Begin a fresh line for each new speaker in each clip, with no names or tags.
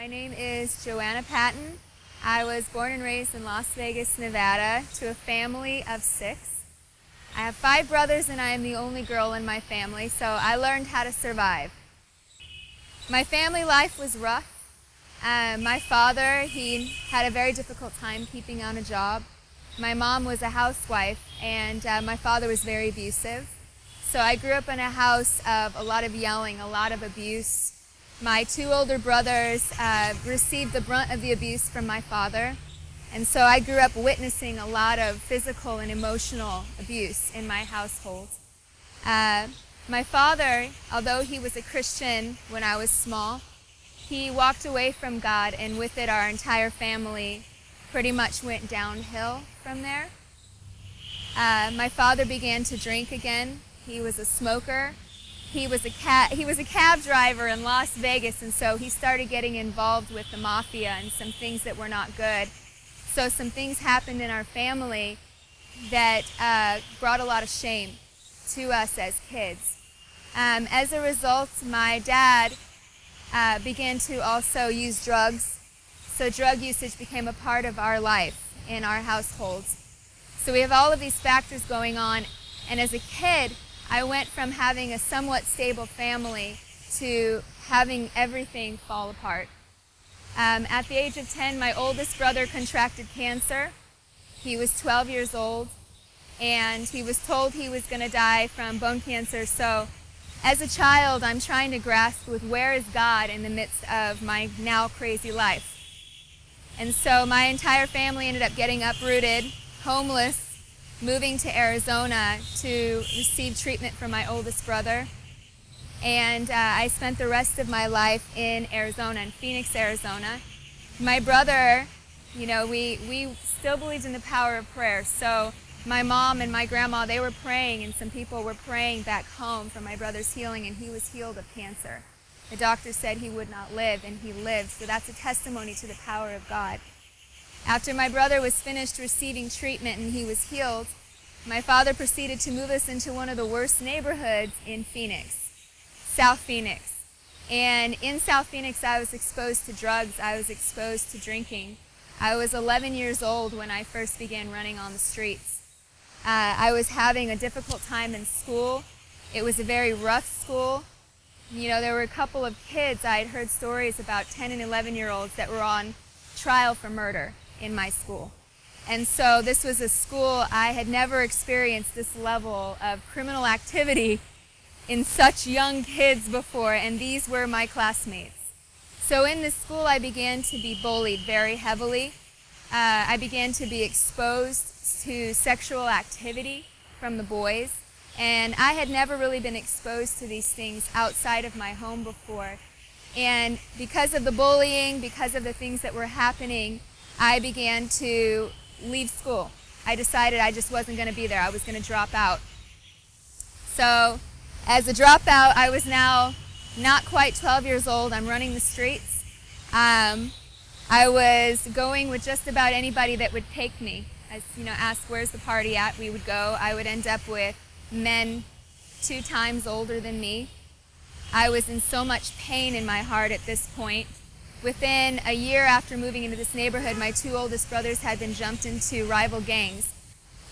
My name is Joanna Patton. I was born and raised in Las Vegas, Nevada, to a family of 6. I have 5 brothers and I am the only girl in my family, so I learned how to survive. My family life was rough. My father, he had a very difficult time keeping on a job. My mom was a housewife, and my father was very abusive. So I grew up in a house of a lot of yelling, a lot of abuse. My 2 older brothers received the brunt of the abuse from my father, and so I grew up witnessing a lot of physical and emotional abuse in my household. My father, although he was a Christian when I was small, he walked away from God, and with it our entire family pretty much went downhill from there. My father began to drink again. He was a smoker. He was a cab driver in Las Vegas, and so he started getting involved with the mafia and some things that were not good. So some things happened in our family that brought a lot of shame to us as kids. As a result, my dad began to also use drugs. So drug usage became a part of our life in our households. So we have all of these factors going on, and as a kid, I went from having a somewhat stable family to having everything fall apart. At the age of 10, my oldest brother contracted cancer. He was 12 years old, and he was told he was going to die from bone cancer. So as a child, I'm trying to grasp with where is God in the midst of my now crazy life. And so my entire family ended up getting uprooted, homeless, moving to Arizona to receive treatment from my oldest brother. And I spent the rest of my life in Arizona, in Phoenix, Arizona. My brother, we still believed in the power of prayer. So my mom and my grandma, they were praying, and some people were praying back home for my brother's healing, and he was healed of cancer. The doctor said he would not live, and he lived. So that's a testimony to the power of God. After my brother was finished receiving treatment and he was healed, my father proceeded to move us into one of the worst neighborhoods in Phoenix, South Phoenix. And in South Phoenix, I was exposed to drugs. I was exposed to drinking. I was 11 years old when I first began running on the streets. I was having a difficult time in school. It was a very rough school. There were a couple of kids, I had heard stories about 10 and 11-year-olds that were on trial for murder in my school. And so this was a school I had never experienced this level of criminal activity in such young kids before, and these were my classmates. So in this school I began to be bullied very heavily. I began to be exposed to sexual activity from the boys, and I had never really been exposed to these things outside of my home before. And because of the bullying, because of the things that were happening, I began to leave school. I decided I just wasn't going to be there. I was going to drop out. So as a dropout, I was now not quite 12 years old. I'm running the streets. I was going with just about anybody that would take me. Ask where's the party at, we would go. I would end up with men 2 times older than me. I was in so much pain in my heart at this point. Within a year after moving into this neighborhood, my 2 oldest brothers had been jumped into rival gangs.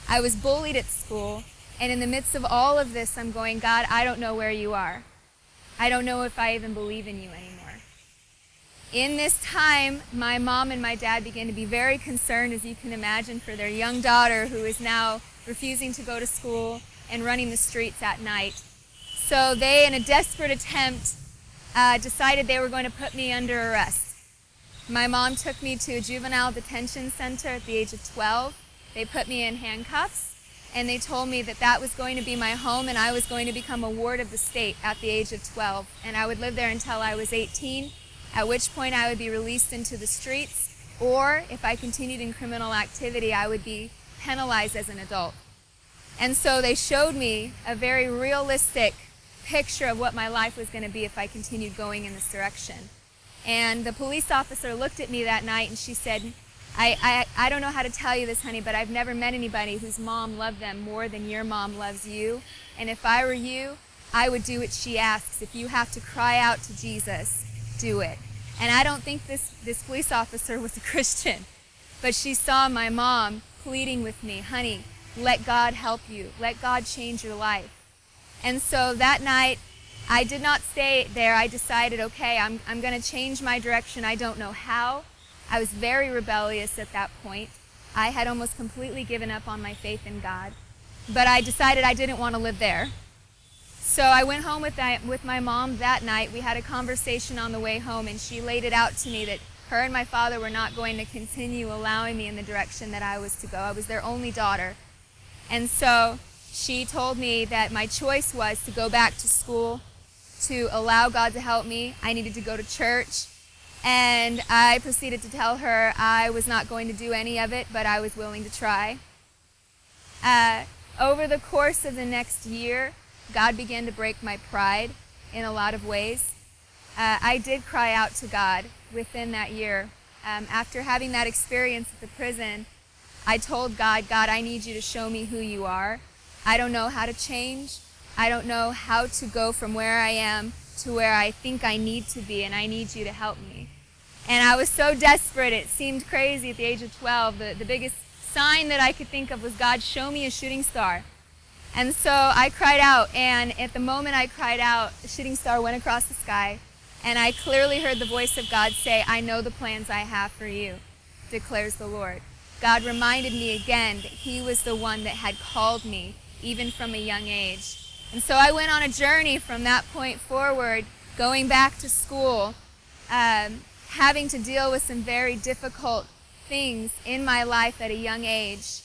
I was bullied at school, and in the midst of all of this, I'm going, God, I don't know where you are. I don't know if I even believe in you anymore. In this time, my mom and my dad began to be very concerned, as you can imagine, for their young daughter who is now refusing to go to school and running the streets at night. So they, in a desperate attempt, decided they were going to put me under arrest. My mom took me to a juvenile detention center at the age of 12. They put me in handcuffs, and they told me that that was going to be my home, and I was going to become a ward of the state at the age of 12. And I would live there until I was 18, at which point I would be released into the streets, or if I continued in criminal activity, I would be penalized as an adult. And so they showed me a very realistic picture of what my life was going to be if I continued going in this direction. And the police officer looked at me that night and she said, I don't know how to tell you this, honey, but I've never met anybody whose mom loved them more than your mom loves you. And if I were you, I would do what she asks. If you have to cry out to Jesus, do it. And I don't think this police officer was a Christian, but she saw my mom pleading with me, honey, let God help you. Let God change your life. And so that night, I did not stay there. I decided, okay, I'm going to change my direction. I don't know how. I was very rebellious at that point. I had almost completely given up on my faith in God. But I decided I didn't want to live there. So I went home with my mom that night. We had a conversation on the way home, and she laid it out to me that her and my father were not going to continue allowing me in the direction that I was to go. I was their only daughter. And so she told me that my choice was to go back to school, to allow God to help me. I needed to go to church. And I proceeded to tell her I was not going to do any of it, but I was willing to try. Over the course of the next year, God began to break my pride in a lot of ways. I did cry out to God within that year. After having that experience at the prison, I told God, God, I need you to show me who you are. I don't know how to change. I don't know how to go from where I am to where I think I need to be, and I need you to help me. And I was so desperate, it seemed crazy at the age of 12. The biggest sign that I could think of was, God, show me a shooting star. And so I cried out, and at the moment I cried out, a shooting star went across the sky, and I clearly heard the voice of God say, I know the plans I have for you, declares the Lord. God reminded me again that he was the one that had called me, even from a young age. And so I went on a journey from that point forward, going back to school, having to deal with some very difficult things in my life at a young age.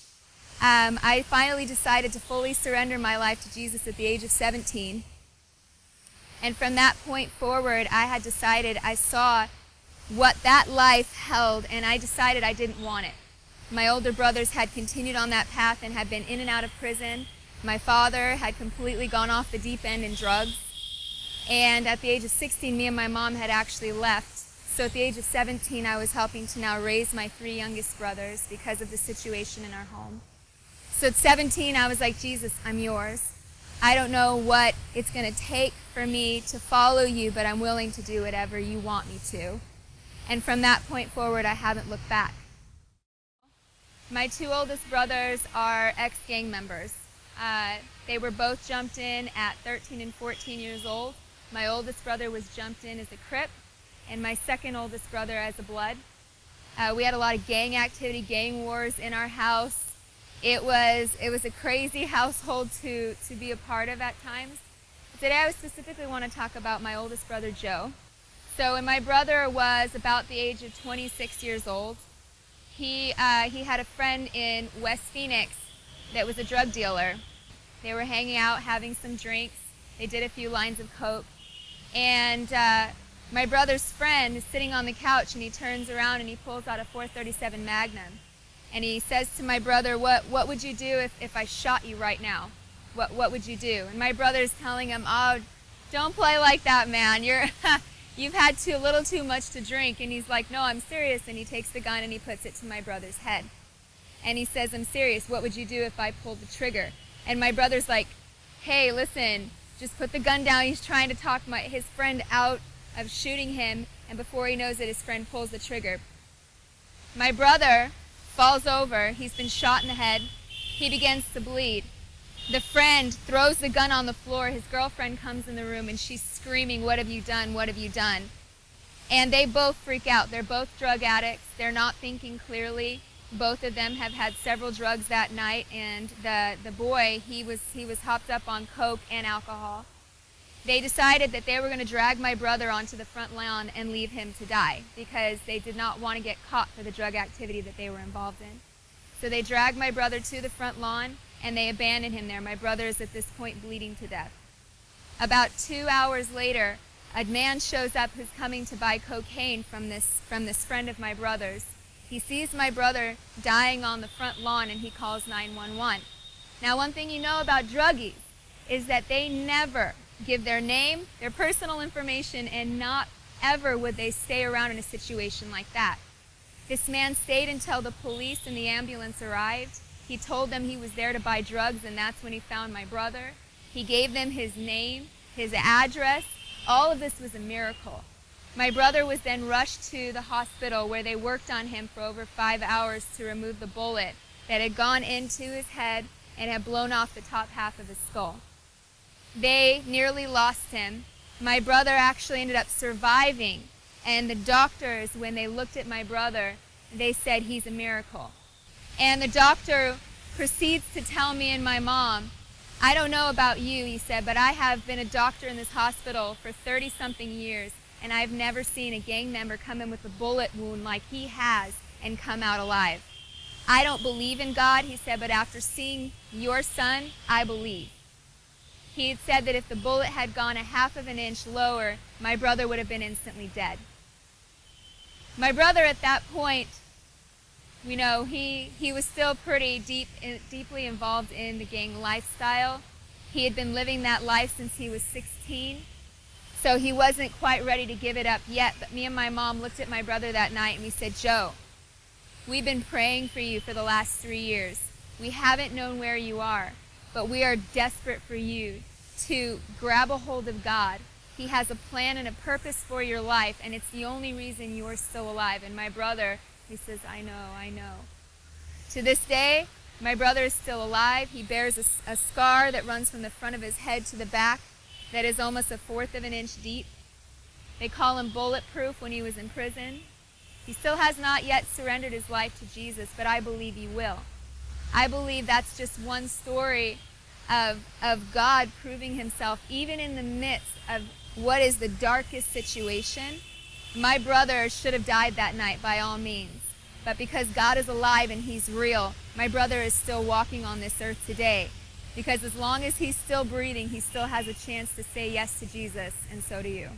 I finally decided to fully surrender my life to Jesus at the age of 17. And from that point forward, I had decided, I saw what that life held, and I decided I didn't want it. My older brothers had continued on that path and had been in and out of prison. My father had completely gone off the deep end in drugs. And at the age of 16, me and my mom had actually left. So at the age of 17, I was helping to now raise my 3 youngest brothers because of the situation in our home. So at 17, I was like, Jesus, I'm yours. I don't know what it's going to take for me to follow you, but I'm willing to do whatever you want me to. And from that point forward, I haven't looked back. My 2 oldest brothers are ex-gang members. They were both jumped in at 13 and 14 years old. My oldest brother was jumped in as a Crypt, and my second oldest brother as a Blood. We had a lot of gang activity, gang wars in our house. It was a crazy household to be a part of at times. Today I specifically want to talk about my oldest brother, Joe. So when my brother was about the age of 26 years old, he had a friend in West Phoenix that was a drug dealer. They were hanging out, having some drinks. They did a few lines of coke. And my brother's friend is sitting on the couch, and he turns around and he pulls out a .437 Magnum. And he says to my brother, what would you do if I shot you right now? What would you do? And my brother's telling him, oh, don't play like that, man. You've had a little too much to drink. And he's like, no, I'm serious. And he takes the gun and he puts it to my brother's head. And he says, I'm serious. What would you do if I pulled the trigger? And my brother's like, hey, listen, just put the gun down. He's trying to talk his friend out of shooting him. And before he knows it, his friend pulls the trigger. My brother falls over. He's been shot in the head. He begins to bleed. The friend throws the gun on the floor. His girlfriend comes in the room, and she's screaming, what have you done? What have you done? And they both freak out. They're both drug addicts. They're not thinking clearly. Both of them have had several drugs that night, and the boy, he was hopped up on coke and alcohol. They decided that they were going to drag my brother onto the front lawn and leave him to die because they did not want to get caught for the drug activity that they were involved in. So they dragged my brother to the front lawn, and they abandoned him there. My brother is at this point bleeding to death. About 2 hours later, a man shows up who's coming to buy cocaine from this friend of my brother's. He sees my brother dying on the front lawn, and he calls 911. Now, one thing you know about druggies is that they never give their name, their personal information, and not ever would they stay around in a situation like that. This man stayed until the police and the ambulance arrived. He told them he was there to buy drugs, and that's when he found my brother. He gave them his name, his address. All of this was a miracle. My brother was then rushed to the hospital where they worked on him for over 5 hours to remove the bullet that had gone into his head and had blown off the top half of his skull. They nearly lost him. My brother actually ended up surviving, and the doctors, when they looked at my brother, they said he's a miracle. And the doctor proceeds to tell me and my mom, I don't know about you, he said, but I have been a doctor in this hospital for 30-something years, and I've never seen a gang member come in with a bullet wound like he has and come out alive. I don't believe in God, he said, but after seeing your son, I believe. He had said that if the bullet had gone a half of an inch lower, my brother would have been instantly dead. My brother at that point, we know he was still pretty deeply involved in the gang lifestyle. He had been living that life since he was 16, so he wasn't quite ready to give it up yet. But me and my mom looked at my brother that night and we said, Joe, we've been praying for you for the last 3 years. We haven't known where you are, but we are desperate for you to grab a hold of God. He has a plan and a purpose for your life, and it's the only reason you are still alive. And my brother, he says, I know. To this day, my brother is still alive. He bears a scar that runs from the front of his head to the back that is almost 1/4 of an inch deep. They call him bulletproof when he was in prison. He still has not yet surrendered his life to Jesus, but I believe he will. I believe that's just one story of God proving himself even in the midst of what is the darkest situation. My brother should have died that night by all means, but because God is alive and he's real, my brother is still walking on this earth today, because as long as he's still breathing, he still has a chance to say yes to Jesus, and so do you.